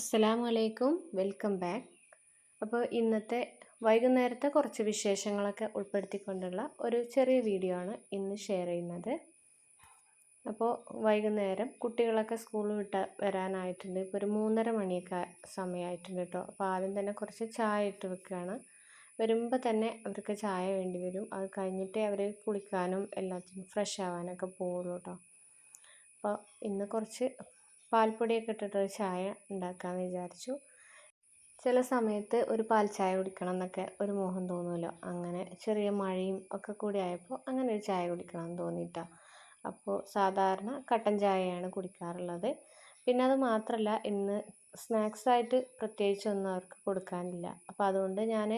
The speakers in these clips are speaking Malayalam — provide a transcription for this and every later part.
അസ്സലാമു അലൈക്കും വെൽക്കം ബാക്ക്. അപ്പോൾ ഇന്നത്തെ വൈകുന്നേരത്തെ കുറച്ച് വിശേഷങ്ങളൊക്കെ ഉൾപ്പെടുത്തിക്കൊണ്ടുള്ള ഒരു ചെറിയ വീഡിയോ ആണ് ഇന്ന് ഷെയർ ചെയ്യുന്നത്. അപ്പോൾ വൈകുന്നേരം കുട്ടികളൊക്കെ സ്കൂൾ വിട്ട് വരാനായിട്ടുണ്ട്. ഇപ്പോൾ ഒരു 3:30 മണിയൊക്കെ സമയമായിട്ടുണ്ട് കേട്ടോ. അപ്പോൾ ആദ്യം തന്നെ കുറച്ച് ചായ ഇട്ട് വെക്കുകയാണ്. വരുമ്പോൾ തന്നെ അവർക്ക് ചായ വേണ്ടി വരും. അത് കഴിഞ്ഞിട്ടേ അവർ കുളിക്കാനും എല്ലാത്തിനും ഫ്രഷ് ആവാനൊക്കെ പോവുള്ളൂ കേട്ടോ. അപ്പോൾ ഇന്ന് കുറച്ച് പാൽപ്പൊടിയൊക്കെ ഇട്ടിട്ടൊരു ചായ ഉണ്ടാക്കാമെന്ന് വിചാരിച്ചു. ചില സമയത്ത് ഒരു പാൽ ചായ കുടിക്കണം എന്നൊക്കെ ഒരു മോഹം തോന്നുമല്ലോ. അങ്ങനെ ചെറിയ മഴയും ഒക്കെ കൂടി ആയപ്പോൾ അങ്ങനെ ഒരു ചായ കുടിക്കണം എന്ന് തോന്നിയിട്ടാണ്. അപ്പോൾ സാധാരണ കട്ടൻ ചായയാണ് കുടിക്കാറുള്ളത്. പിന്നെ അത് മാത്രമല്ല, ഇന്ന് സ്നാക്സായിട്ട് പ്രത്യേകിച്ചൊന്നും അവർക്ക് കൊടുക്കാനില്ല. അപ്പോൾ അതുകൊണ്ട് ഞാൻ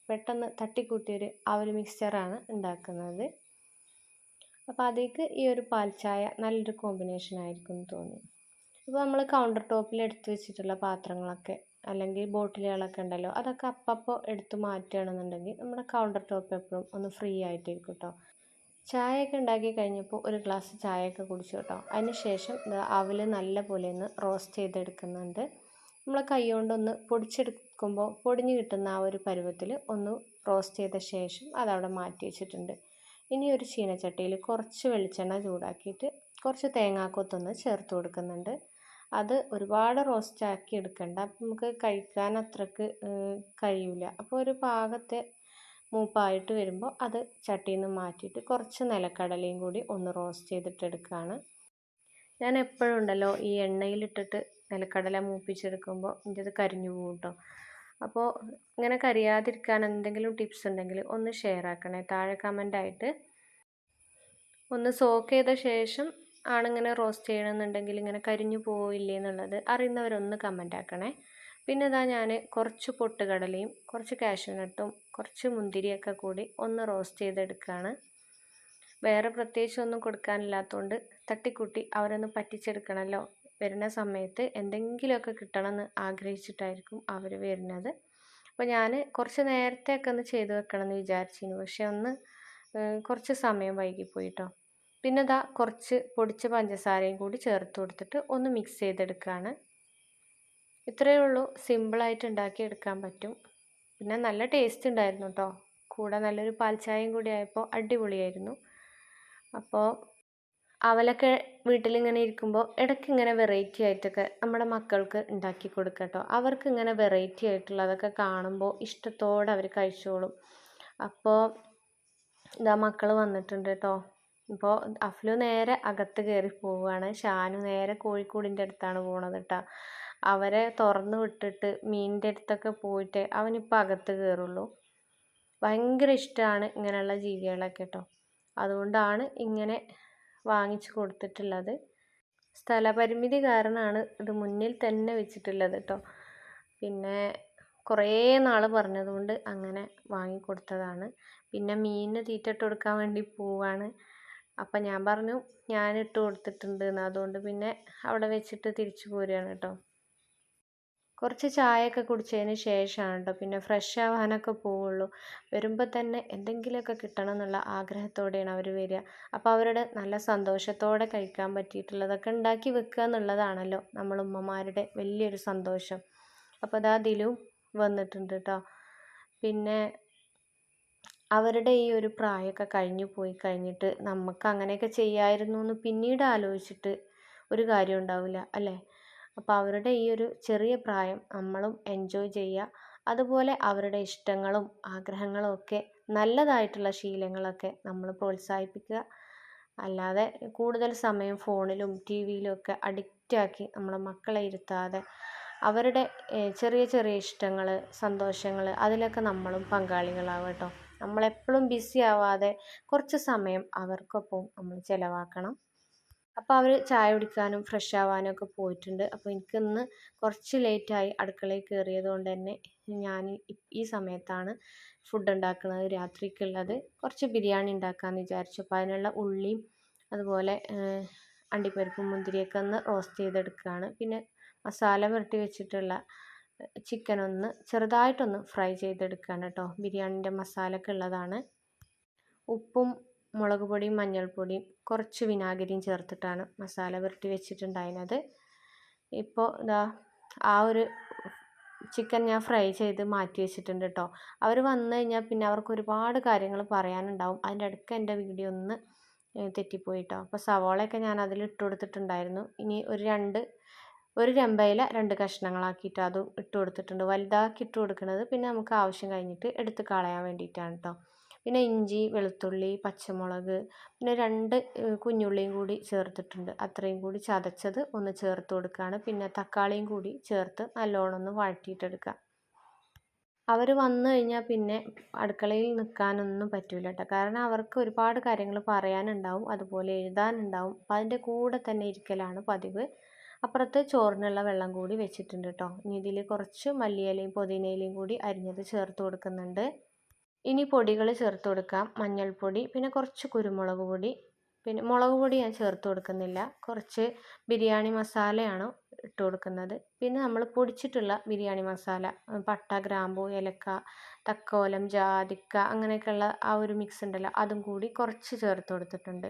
പെട്ടെന്ന് തട്ടിക്കൂട്ടിയൊരു അവൽ മിക്സ്ചറാണ് ഉണ്ടാക്കുന്നത്. അപ്പോൾ അതിലേക്ക് ഈ ഒരു പാൽ ചായ നല്ലൊരു കോമ്പിനേഷൻ ആയിരിക്കും എന്ന് തോന്നി. ഇപ്പോൾ നമ്മൾ കൗണ്ടർ ടോപ്പിൽ എടുത്ത് വെച്ചിട്ടുള്ള പാത്രങ്ങളൊക്കെ അല്ലെങ്കിൽ ബോട്ടിലുകളൊക്കെ ഉണ്ടല്ലോ, അതൊക്കെ അപ്പോൾ എടുത്ത് മാറ്റുകയാണെന്നുണ്ടെങ്കിൽ നമ്മുടെ കൗണ്ടർ ടോപ്പ് എപ്പോഴും ഒന്ന് ഫ്രീ ആയിട്ടിരിക്കും കേട്ടോ. ചായയൊക്കെ ഉണ്ടാക്കി കഴിഞ്ഞപ്പോൾ ഒരു ഗ്ലാസ് ചായയൊക്കെ കുടിച്ചു കേട്ടോ. അതിന് ശേഷം അവൽ നല്ല പോലെ ഒന്ന് റോസ്റ്റ് ചെയ്തെടുക്കുന്നുണ്ട്. നമ്മൾ കൈ കൊണ്ടൊന്ന് പൊടിച്ചെടുക്കുമ്പോൾ പൊടിഞ്ഞ് കിട്ടുന്ന ആ ഒരു പരുവത്തിൽ ഒന്ന് റോസ്റ്റ് ചെയ്ത ശേഷം അതവിടെ മാറ്റി വെച്ചിട്ടുണ്ട്. ഇനി ഒരു ചീനച്ചട്ടിയിൽ കുറച്ച് വെളിച്ചെണ്ണ ചൂടാക്കിയിട്ട് കുറച്ച് തേങ്ങാക്കൊത്തൊന്ന് ചേർത്ത് കൊടുക്കുന്നുണ്ട്. അത് ഒരുപാട് റോസ്റ്റ് ആക്കി എടുക്കണ്ട, അപ്പം നമുക്ക് കഴിക്കാൻ അത്രക്ക് കഴിയില്ല. അപ്പോൾ ഒരു പാകത്തെ മൂപ്പായിട്ട് വരുമ്പോൾ അത് ചട്ടിയിൽ നിന്ന് മാറ്റിയിട്ട് കുറച്ച് നിലക്കടലയും കൂടി ഒന്ന് റോസ്റ്റ് ചെയ്തിട്ട് എടുക്കുകയാണ്. ഞാൻ എപ്പോഴും ഉണ്ടല്ലോ ഈ എണ്ണയിലിട്ടിട്ട് നിലക്കടല മൂപ്പിച്ചെടുക്കുമ്പോൾ എൻ്റെ അത് കരിഞ്ഞു പോകും കേട്ടോ. അപ്പോൾ ഇങ്ങനെ കരിയാതിരിക്കാൻ എന്തെങ്കിലും ടിപ്സ് ഉണ്ടെങ്കിൽ ഒന്ന് ഷെയർ ആക്കണേ താഴെ കമൻ്റായിട്ട്. ഒന്ന് സോക്ക് ചെയ്ത ശേഷം ആണിങ്ങനെ റോസ്റ്റ് ചെയ്യണമെന്നുണ്ടെങ്കിൽ ഇങ്ങനെ കരിഞ്ഞു പോയില്ലേ എന്നുള്ളത് അറിയുന്നവരൊന്ന് കമൻ്റ് ആക്കണേ. പിന്നെ ഇതാ ഞാൻ കുറച്ച് പൊട്ടുകടലയും കുറച്ച് കാഷ്യൂനട്ടും കുറച്ച് മുന്തിരിയൊക്കെ കൂടി ഒന്ന് റോസ്റ്റ് ചെയ്തെടുക്കുകയാണ്. വേറെ പ്രത്യേകിച്ചൊന്നും കൊടുക്കാനില്ലാത്തതുകൊണ്ട് തട്ടിക്കൂട്ടി അവരൊന്ന് പറ്റിച്ചെടുക്കണമല്ലോ. വരുന്ന സമയത്ത് എന്തെങ്കിലുമൊക്കെ കിട്ടണമെന്ന് ആഗ്രഹിച്ചിട്ടായിരിക്കും അവർ വരുന്നത്. അപ്പോൾ ഞാൻ കുറച്ച് നേരത്തെയൊക്കെ ഒന്ന് ചെയ്ത് വെക്കണമെന്ന് വിചാരിച്ചിരുന്നു, പക്ഷെ ഒന്ന് കുറച്ച് സമയം വൈകിപ്പോയി കേട്ടോ. പിന്നെ ഇതാ കുറച്ച് പൊടിച്ച പഞ്ചസാരയും കൂടി ചേർത്ത് കൊടുത്തിട്ട് ഒന്ന് മിക്സ് ചെയ്തെടുക്കുകയാണ്. ഇത്രയേ ഉള്ളൂ, സിമ്പിളായിട്ട് ഉണ്ടാക്കിയെടുക്കാൻ പറ്റും. പിന്നെ നല്ല ടേസ്റ്റ് ഉണ്ടായിരുന്നു കേട്ടോ. കൂടെ നല്ലൊരു പാൽ ചായയും കൂടി ആയപ്പോൾ അടിപൊളിയായിരുന്നു. അപ്പോൾ അവലൊക്കെ വീട്ടിലിങ്ങനെ ഇരിക്കുമ്പോൾ ഇടയ്ക്ക് ഇങ്ങനെ വെറൈറ്റി ആയിട്ടൊക്കെ നമ്മുടെ മക്കൾക്ക് ഉണ്ടാക്കി കൊടുക്കുക കേട്ടോ. അവർക്ക് ഇങ്ങനെ വെറൈറ്റി ആയിട്ടുള്ളതൊക്കെ കാണുമ്പോൾ ഇഷ്ടത്തോടെ അവർ കഴിച്ചോളും. അപ്പോൾ ഇതാ മക്കൾ വന്നിട്ടുണ്ട് കേട്ടോ. ഇപ്പോൾ അഫ്ലു നേരെ അകത്ത് കയറി പോവുകയാണ്. ഷാനു നേരെ കോഴിക്കൂടിൻ്റെ അടുത്താണ് പോണത് കേട്ടോ. അവരെ തുറന്ന് വിട്ടിട്ട് മീനിൻ്റെ അടുത്തൊക്കെ പോയിട്ട് അവനിപ്പോൾ അകത്ത് കയറുള്ളൂ. ഭയങ്കര ഇഷ്ടമാണ് ഇങ്ങനെയുള്ള ജീവികളൊക്കെ കേട്ടോ. അതുകൊണ്ടാണ് ഇങ്ങനെ വാങ്ങിച്ചു കൊടുത്തിട്ടുള്ളത്. സ്ഥലപരിമിതി കാരണമാണ് ഇത് മുന്നിൽ തന്നെ വെച്ചിട്ടുള്ളത് കേട്ടോ. പിന്നെ കുറേ നാൾ പറഞ്ഞതുകൊണ്ട് അങ്ങനെ വാങ്ങിക്കൊടുത്തതാണ്. പിന്നെ മീനിന് തീറ്റ ഇട്ട് കൊടുക്കാൻ വേണ്ടി പോവാണ്. അപ്പം ഞാൻ പറഞ്ഞു ഞാൻ ഇട്ട് കൊടുത്തിട്ടുണ്ട് എന്ന്. അതുകൊണ്ട് പിന്നെ അവിടെ വെച്ചിട്ട് തിരിച്ചു പോരുകയാണ് കേട്ടോ. കുറച്ച് ചായയൊക്കെ കുടിച്ചതിന് ശേഷമാണ് കേട്ടോ പിന്നെ ഫ്രഷ് ആവാനൊക്കെ പോവുള്ളൂ. വരുമ്പോൾ തന്നെ എന്തെങ്കിലുമൊക്കെ കിട്ടണം എന്നുള്ള ആഗ്രഹത്തോടെയാണ് അവർ വരിക. അപ്പോൾ അവരുടെ നല്ല സന്തോഷത്തോടെ കഴിക്കാൻ പറ്റിയിട്ടുള്ളതൊക്കെ ഉണ്ടാക്കി വെക്കുക എന്നുള്ളതാണല്ലോ നമ്മൾ ഉമ്മമാരുടെ വലിയൊരു സന്തോഷം. അപ്പോൾ അതാ ദിലും വന്നിട്ടുണ്ട് കേട്ടോ. പിന്നെ അവരുടെ ഈ ഒരു പ്രായമൊക്കെ കഴിഞ്ഞു പോയി കഴിഞ്ഞിട്ട് നമുക്ക് അങ്ങനെയൊക്കെ ചെയ്യാമായിരുന്നു എന്ന് പിന്നീട് ആലോചിച്ചിട്ട് ഒരു കാര്യം ഉണ്ടാവില്ല അല്ലേ. അപ്പോൾ അവരുടെ ഈ ഒരു ചെറിയ പ്രായം നമ്മളും എൻജോയ് ചെയ്യുക. അതുപോലെ അവരുടെ ഇഷ്ടങ്ങളും ആഗ്രഹങ്ങളും ഒക്കെ നല്ലതായിട്ടുള്ള ശീലങ്ങളൊക്കെ നമ്മൾ പ്രോത്സാഹിപ്പിക്കുക. അല്ലാതെ കൂടുതൽ സമയം ഫോണിലും ടി വിയിലും ഒക്കെ അഡിക്റ്റാക്കി നമ്മളെ മക്കളെ ഇരുത്താതെ അവരുടെ ചെറിയ ചെറിയ ഇഷ്ടങ്ങൾ സന്തോഷങ്ങൾ അതിലൊക്കെ നമ്മളും പങ്കാളികളാവുക കേട്ടോ. നമ്മളെപ്പോഴും ബിസി ആവാതെ കുറച്ച് സമയം അവർക്കൊപ്പം നമ്മൾ ചിലവാക്കണം. അപ്പോൾ അവർ ചായ കുടിക്കാനും ഫ്രഷ് ആവാനും ഒക്കെ പോയിട്ടുണ്ട്. അപ്പോൾ എനിക്കിന്ന് കുറച്ച് ലേറ്റായി അടുക്കളയിൽ കയറിയത് കൊണ്ട് തന്നെ ഞാൻ ഈ സമയത്താണ് ഫുഡ് ഉണ്ടാക്കുന്നത് രാത്രിക്കുള്ളത്. കുറച്ച് ബിരിയാണി ഉണ്ടാക്കാമെന്ന് വിചാരിച്ചു. അപ്പോൾ അതിനുള്ള ഉള്ളിയും അതുപോലെ അണ്ടിപ്പരിപ്പും മുന്തിരിയൊക്കെ ഒന്ന് റോസ്റ്റ് ചെയ്തെടുക്കുകയാണ്. പിന്നെ മസാല പുരട്ടി വെച്ചിട്ടുള്ള ചിക്കൻ ഒന്ന് ചെറുതായിട്ടൊന്ന് ഫ്രൈ ചെയ്തെടുക്കുകയാണ് കേട്ടോ. ബിരിയാണിൻ്റെ മസാലയൊക്കെ ഉള്ളതാണ്. ഉപ്പും മുളക് പൊടിയും മഞ്ഞൾപ്പൊടിയും കുറച്ച് വിനാഗിരിയും ചേർത്തിട്ടാണ് മസാല പുരട്ടി വെച്ചിട്ടുണ്ടായിരുന്നത്. ഇപ്പോൾ ഇതാ ആ ഒരു ചിക്കൻ ഞാൻ ഫ്രൈ ചെയ്ത് മാറ്റി വെച്ചിട്ടുണ്ട് കേട്ടോ. അവർ വന്നു കഴിഞ്ഞാൽ പിന്നെ അവർക്ക് ഒരുപാട് കാര്യങ്ങൾ പറയാനുണ്ടാവും. അതിൻ്റെ ഇടയ്ക്ക് എൻ്റെ വീഡിയോ ഒന്ന് തെറ്റിപ്പോയി കേട്ടോ. അപ്പോൾ സവാളയൊക്കെ ഞാൻ അതിൽ ഇട്ട് കൊടുത്തിട്ടുണ്ടായിരുന്നു. ഇനി ഒരു രമ്പയില 2 കഷ്ണങ്ങളാക്കിയിട്ട് അതും ഇട്ട് കൊടുത്തിട്ടുണ്ട്. വലുതാക്കി ഇട്ട് കൊടുക്കുന്നത് പിന്നെ നമുക്ക് ആവശ്യം കഴിഞ്ഞിട്ട് എടുത്ത് കളയാൻ വേണ്ടിയിട്ടാണ് കേട്ടോ. പിന്നെ ഇഞ്ചി, വെളുത്തുള്ളി, പച്ചമുളക്, പിന്നെ 2 കുഞ്ഞുള്ളിയും കൂടി ചേർത്തിട്ടുണ്ട്. അത്രയും കൂടി ചതച്ചത് ഒന്ന് ചേർത്ത് കൊടുക്കുകയാണ്. പിന്നെ തക്കാളിയും കൂടി ചേർത്ത് നല്ലോണം ഒന്ന് വഴറ്റിയിട്ടെടുക്കുക. അവർ വന്നു കഴിഞ്ഞാൽ പിന്നെ അടുക്കളയിൽ നിൽക്കാനൊന്നും പറ്റില്ല കേട്ടോ. കാരണം അവർക്ക് ഒരുപാട് കാര്യങ്ങൾ പറയാനുണ്ടാവും, അതുപോലെ എഴുതാനുണ്ടാവും. അപ്പം അതിൻ്റെ കൂടെ തന്നെ ഇരിക്കലാണ് പതിവ്. അപ്പുറത്ത് ചോറിനുള്ള വെള്ളം കൂടി വെച്ചിട്ടുണ്ട് കേട്ടോ. ഇനി ഇതിൽ കുറച്ച് മല്ലിയിലയും പുതിനയിലയും കൂടി അരിഞ്ഞത് ചേർത്ത് കൊടുക്കുന്നുണ്ട്. ഇനി പൊടികൾ ചേർത്ത് കൊടുക്കാം. മഞ്ഞൾപ്പൊടി, പിന്നെ കുറച്ച് കുരുമുളക് പൊടി, പിന്നെ മുളക് പൊടി ഞാൻ ചേർത്ത് കൊടുക്കുന്നില്ല. കുറച്ച് ബിരിയാണി മസാലയാണ് ഇട്ട് കൊടുക്കുന്നത്. പിന്നെ നമ്മൾ പൊടിച്ചിട്ടുള്ള ബിരിയാണി മസാല, പട്ട, ഗ്രാമ്പൂ, ഏലക്ക, തക്കോലം, ജാതിക്ക, അങ്ങനെയൊക്കെയുള്ള ആ ഒരു മിക്സ് ഉണ്ടല്ലോ, അതും കൂടി കുറച്ച് ചേർത്ത് കൊടുത്തിട്ടുണ്ട്.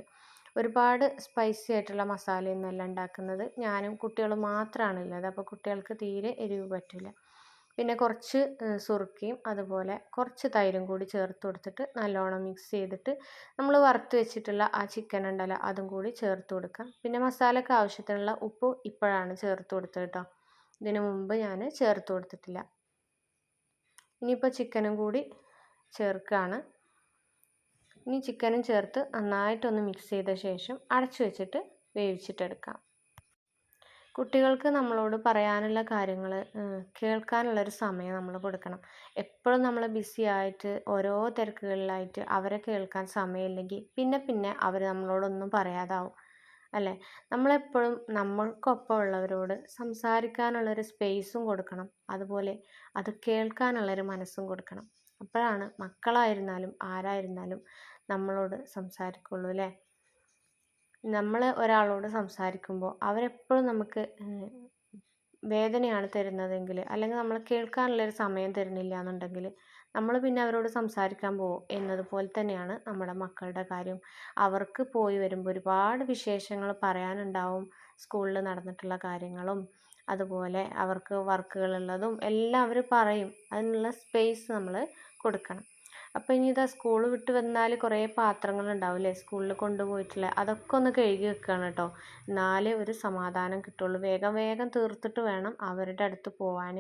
ഒരുപാട് സ്പൈസി ആയിട്ടുള്ള മസാലയൊന്നുമല്ല ഉണ്ടാക്കുന്നത്. ഞാനും കുട്ടികളും മാത്രമാണുള്ളത്. അപ്പോൾ കുട്ടികൾക്ക് തീരെ എരിവ് പറ്റില്ല. പിന്നെ കുറച്ച് സുറുക്കിയും അതുപോലെ കുറച്ച് തൈരും കൂടി ചേർത്ത് കൊടുത്തിട്ട് നല്ലോണം മിക്സ് ചെയ്തിട്ട് നമ്മൾ വറുത്ത് വെച്ചിട്ടുള്ള ആ ചിക്കൻ ഉണ്ടല്ലോ, അതും കൂടി ചേർത്ത് കൊടുക്കാം. പിന്നെ മസാലയ്ക്ക് ആവശ്യത്തിനുള്ള ഉപ്പ് ഇപ്പോഴാണ് ചേർത്ത് കൊടുത്തത് കേട്ടോ. ഇതിനു മുമ്പ് ഞാൻ ചേർത്ത് കൊടുത്തിട്ടില്ല. ഇനിയിപ്പോൾ ചിക്കനും കൂടി ചേർക്കുകയാണ്. ഇനി ചിക്കനും ചേർത്ത് നന്നായിട്ടൊന്ന് മിക്സ് ചെയ്ത ശേഷം അടച്ചു വെച്ചിട്ട് വേവിച്ചിട്ടെടുക്കാം. കുട്ടികൾക്ക് നമ്മളോട് പറയാനുള്ള കാര്യങ്ങൾ കേൾക്കാനുള്ളൊരു സമയം നമ്മൾ കൊടുക്കണം. എപ്പോഴും നമ്മൾ ബിസി ആയിട്ട് ഓരോ തിരക്കുകളിലായിട്ട് അവരെ കേൾക്കാൻ സമയമില്ലെങ്കിൽ പിന്നെ അവർ നമ്മളോടൊന്നും പറയാതാവും അല്ലേ. നമ്മളെപ്പോഴും നമ്മൾക്കൊപ്പം ഉള്ളവരോട് സംസാരിക്കാനുള്ളൊരു സ്പേസും കൊടുക്കണം, അതുപോലെ അത് കേൾക്കാനുള്ളൊരു മനസ്സും കൊടുക്കണം. അപ്പോഴാണ് മക്കളായിരുന്നാലും ആരായിരുന്നാലും നമ്മളോട് സംസാരിക്കുള്ളൂ അല്ലേ. നമ്മൾ ഒരാളോട് സംസാരിക്കുമ്പോൾ അവരെപ്പോഴും നമുക്ക് വേദനയാണ് തരുന്നതെങ്കിൽ, അല്ലെങ്കിൽ നമ്മൾ കേൾക്കാനുള്ളൊരു സമയം തരുന്നില്ല എന്നുണ്ടെങ്കിൽ നമ്മൾ പിന്നെ അവരോട് സംസാരിക്കാൻ പോകും എന്നതുപോലെ തന്നെയാണ് നമ്മുടെ മക്കളുടെ കാര്യം. അവർക്ക് പോയി വരുമ്പോൾ ഒരുപാട് വിശേഷങ്ങൾ പറയാനുണ്ടാവും. സ്കൂളിൽ നടന്നിട്ടുള്ള കാര്യങ്ങളും അതുപോലെ അവർക്ക് വർക്കുകളുള്ളതും എല്ലാം അവർ പറയും. അതിനുള്ള സ്പേസ് നമ്മൾ കൊടുക്കണം. അപ്പോൾ ഇനി ഇതാ സ്കൂൾ വിട്ട് വന്നാൽ കുറേ പാത്രങ്ങളുണ്ടാവില്ലേ സ്കൂളിൽ കൊണ്ടുപോയിട്ടുള്ള, അതൊക്കെ ഒന്ന് കഴുകി വെക്കുകയാണ് കേട്ടോ. എന്നാലേ ഒരു സമാധാനം കിട്ടുള്ളൂ. വേഗം തീർത്തിട്ട് വേണം അവരുടെ അടുത്ത് പോവാൻ.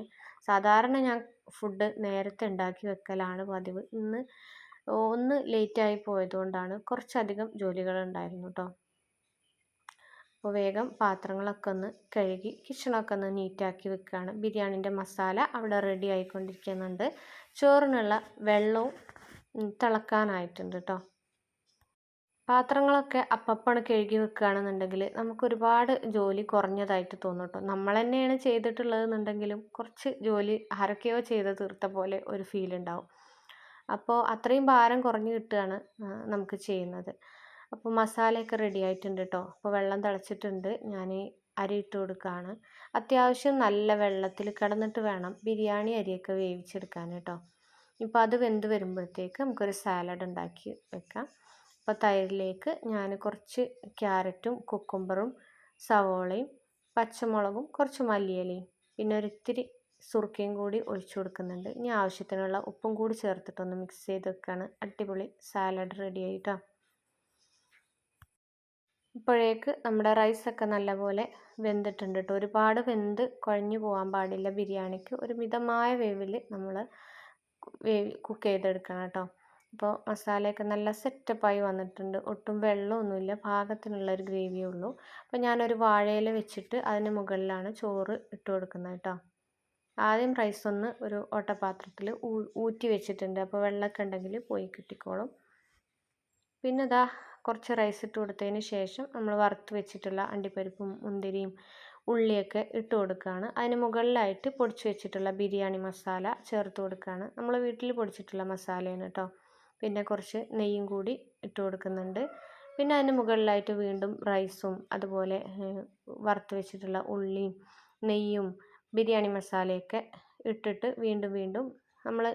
സാധാരണ ഞാൻ ഫുഡ് നേരത്തെ ഉണ്ടാക്കി വെക്കലാണ് പതിവ്. ഇന്ന് ഒന്ന് ലേറ്റായി പോയതുകൊണ്ടാണ് കുറച്ചധികം ജോലികളുണ്ടായിരുന്നു കേട്ടോ. അപ്പോൾ വേഗം പാത്രങ്ങളൊക്കെ ഒന്ന് കഴുകി കിച്ചണൊക്കെ ഒന്ന് നീറ്റാക്കി വെക്കുകയാണ്. ബിരിയാണിൻ്റെ മസാല അവിടെ റെഡി ആയിക്കൊണ്ടിരിക്കുന്നുണ്ട്. ചോറിനുള്ള വെള്ളവും തിളക്കാനായിട്ടുണ്ട് കേട്ടോ. പാത്രങ്ങളൊക്കെ അപ്പപ്പാണ് കഴുകി വെക്കുകയാണെന്നുണ്ടെങ്കിൽ നമുക്കൊരുപാട് ജോലി കുറഞ്ഞതായിട്ട് തോന്നും കേട്ടോ. നമ്മൾ തന്നെയാണ് ചെയ്തിട്ടുള്ളതെന്നുണ്ടെങ്കിലും കുറച്ച് ജോലി ആരൊക്കെയോ ചെയ്ത് തീർത്ത പോലെ ഒരു ഫീൽ ഉണ്ടാവും. അപ്പോൾ അത്രയും ഭാരം കുറഞ്ഞ് കിട്ടുകയാണ് നമുക്ക് ചെയ്യുന്നത്. അപ്പോൾ മസാലയൊക്കെ റെഡി ആയിട്ടുണ്ട് കേട്ടോ. അപ്പോൾ വെള്ളം തിളച്ചിട്ടുണ്ട്. ഞാൻ അരി ഇട്ട് കൊടുക്കുകയാണ്. അത്യാവശ്യം നല്ല വെള്ളത്തിൽ കിടന്നിട്ട് വേണം ബിരിയാണി അരിയൊക്കെ വേവിച്ചെടുക്കാൻ കേട്ടോ. ഇപ്പോൾ അത് വെന്ത് വരുമ്പോഴത്തേക്ക് നമുക്കൊരു സാലഡ് ഉണ്ടാക്കി വെക്കാം. അപ്പോൾ തൈരിലേക്ക് ഞാൻ കുറച്ച് ക്യാരറ്റും കുക്കുംബറും സവോളയും പച്ചമുളകും കുറച്ച് മല്ലിയിലയും പിന്നെ ഒരിത്തിരി സുർക്കയും കൂടി ഒഴിച്ചു കൊടുക്കുന്നുണ്ട്. ഇനി ആവശ്യത്തിനുള്ള ഉപ്പും കൂടി ചേർത്തിട്ടൊന്ന് മിക്സ് ചെയ്ത് വെക്കുകയാണ്. അടിപൊളി സാലഡ് റെഡി ആയിട്ടോ. ഇപ്പോഴേക്ക് നമ്മുടെ റൈസൊക്കെ നല്ലപോലെ വെന്തിട്ടുണ്ട് കേട്ടോ. ഒരുപാട് വെന്ത് കുഴഞ്ഞു പോകാൻ പാടില്ല. ബിരിയാണിക്ക് ഒരു മിതമായ വേവിൽ നമ്മൾ കുക്ക് ചെയ്തെടുക്കണം കേട്ടോ. അപ്പോൾ മസാലയൊക്കെ നല്ല സെറ്റപ്പായി വന്നിട്ടുണ്ട്. ഒട്ടും വെള്ളമൊന്നുമില്ല, പാകത്തിനുള്ളൊരു ഗ്രേവിയേ ഉള്ളൂ. അപ്പോൾ ഞാനൊരു വാഴയില വെച്ചിട്ട് അതിന് മുകളിലാണ് ചോറ് ഇട്ട് കൊടുക്കുന്നത് കേട്ടോ. ആദ്യം റൈസ് ഒന്ന് ഒരു ഓട്ടപാത്രത്തിൽ ഊറ്റി വെച്ചിട്ടുണ്ട്. അപ്പോൾ വെള്ളമൊക്കെ ഉണ്ടെങ്കിൽ പോയി കിട്ടിക്കോളും. പിന്നെ ഇതാ കുറച്ച് റൈസ് ഇട്ട് കൊടുത്തതിന് ശേഷം നമ്മൾ വറുത്ത് വെച്ചിട്ടുള്ള അണ്ടിപ്പരിപ്പും മുന്തിരിയും ഉള്ളിയൊക്കെ ഇട്ട് കൊടുക്കുകയാണ്. അതിന് മുകളിലായിട്ട് പൊടിച്ച് വെച്ചിട്ടുള്ള ബിരിയാണി മസാല ചേർത്ത് കൊടുക്കുകയാണ്. നമ്മൾ വീട്ടിൽ പൊടിച്ചിട്ടുള്ള മസാലയാണ് കേട്ടോ. പിന്നെ കുറച്ച് നെയ്യും കൂടി ഇട്ട് കൊടുക്കുന്നുണ്ട്. പിന്നെ അതിന് മുകളിലായിട്ട് വീണ്ടും റൈസും അതുപോലെ വറുത്ത് വെച്ചിട്ടുള്ള ഉള്ളിയും നെയ്യും ബിരിയാണി മസാലയൊക്കെ ഇട്ടിട്ട് വീണ്ടും നമ്മൾ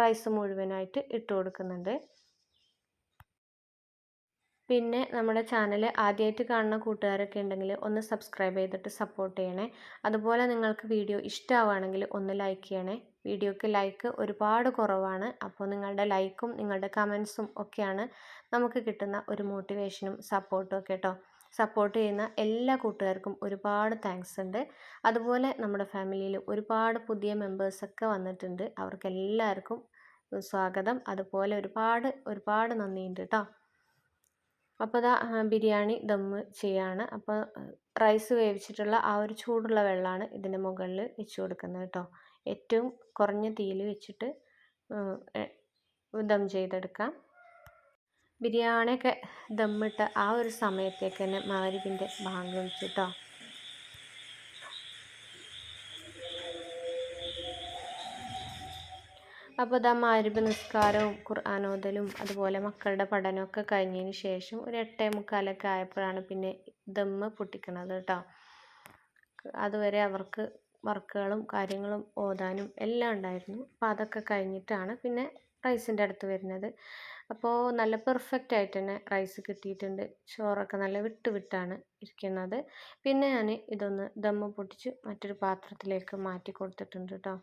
റൈസ് മുഴുവനായിട്ട് ഇട്ട് കൊടുക്കുന്നുണ്ട്. പിന്നെ നമ്മുടെ ചാനൽ ആദ്യമായിട്ട് കാണുന്ന കൂട്ടുകാരൊക്കെ ഉണ്ടെങ്കിൽ ഒന്ന് സബ്സ്ക്രൈബ് ചെയ്തിട്ട് സപ്പോർട്ട് ചെയ്യണേ. അതുപോലെ നിങ്ങൾക്ക് വീഡിയോ ഇഷ്ടമാവുകയാണെങ്കിൽ ഒന്ന് ലൈക്ക് ചെയ്യണേ. വീഡിയോക്ക് ലൈക്ക് ഒരുപാട് കുറവാണ്. അപ്പോൾ നിങ്ങളുടെ ലൈക്കും നിങ്ങളുടെ കമൻസും ഒക്കെയാണ് നമുക്ക് കിട്ടുന്ന ഒരു മോട്ടിവേഷനും സപ്പോർട്ടും ഒക്കെ കേട്ടോ. സപ്പോർട്ട് ചെയ്യുന്ന എല്ലാ കൂട്ടുകാർക്കും ഒരുപാട് താങ്ക്സ് ഉണ്ട്. അതുപോലെ നമ്മുടെ ഫാമിലിയിൽ ഒരുപാട് പുതിയ മെമ്പേഴ്സൊക്കെ വന്നിട്ടുണ്ട്. അവർക്കെല്ലാവർക്കും സ്വാഗതം. അതുപോലെ ഒരുപാട് നന്ദിയുണ്ട് കേട്ടോ. അപ്പോൾ ഇതാ ബിരിയാണി ദമ്മ് ചെയ്യാണ്. അപ്പോൾ റൈസ് വേവിച്ചിട്ടുള്ള ആ ഒരു ചൂടുള്ള വെള്ളമാണ് ഇതിൻ്റെ മുകളിൽ വെച്ച് കൊടുക്കുന്നത് കേട്ടോ. ഏറ്റവും കുറഞ്ഞ തീയിൽ വെച്ചിട്ട് ദം ചെയ്തെടുക്കാം. ബിരിയാണിയൊക്കെ ദമ്മിട്ട ആ ഒരു സമയത്തേക്ക് തന്നെ മഗ്‌രിബിൻ്റെ ബാങ്ക് വിളിച്ചു കേട്ടോ. അപ്പോൾ ഇതാ മഗ്‌രിബ് നിസ്കാരവും ഖുർആൻ ഓതലും അതുപോലെ മക്കളുടെ പഠനമൊക്കെ കഴിഞ്ഞതിന് ശേഷം ഒരു 8:45 ആയപ്പോഴാണ് പിന്നെ ദമ്മ് പൊട്ടിക്കുന്നത് കേട്ടോ. അതുവരെ അവർക്ക് വർക്കുകളും കാര്യങ്ങളും ഓതാനും എല്ലാം ഉണ്ടായിരുന്നു. അപ്പോൾ അതൊക്കെ കഴിഞ്ഞിട്ടാണ് പിന്നെ റൈസിൻ്റെ അടുത്ത് വരുന്നത്. അപ്പോൾ നല്ല പെർഫെക്റ്റ് ആയിട്ട് തന്നെ റൈസ് കിട്ടിയിട്ടുണ്ട്. ചോറൊക്കെ നല്ല വിട്ടാണ് ഇരിക്കുന്നത്. പിന്നെ ഞാൻ ഇതൊന്ന് ദമ്മ് പൊട്ടിച്ച് മറ്റൊരു പാത്രത്തിലേക്ക് മാറ്റി കൊടുത്തിട്ടുണ്ട് കേട്ടോ.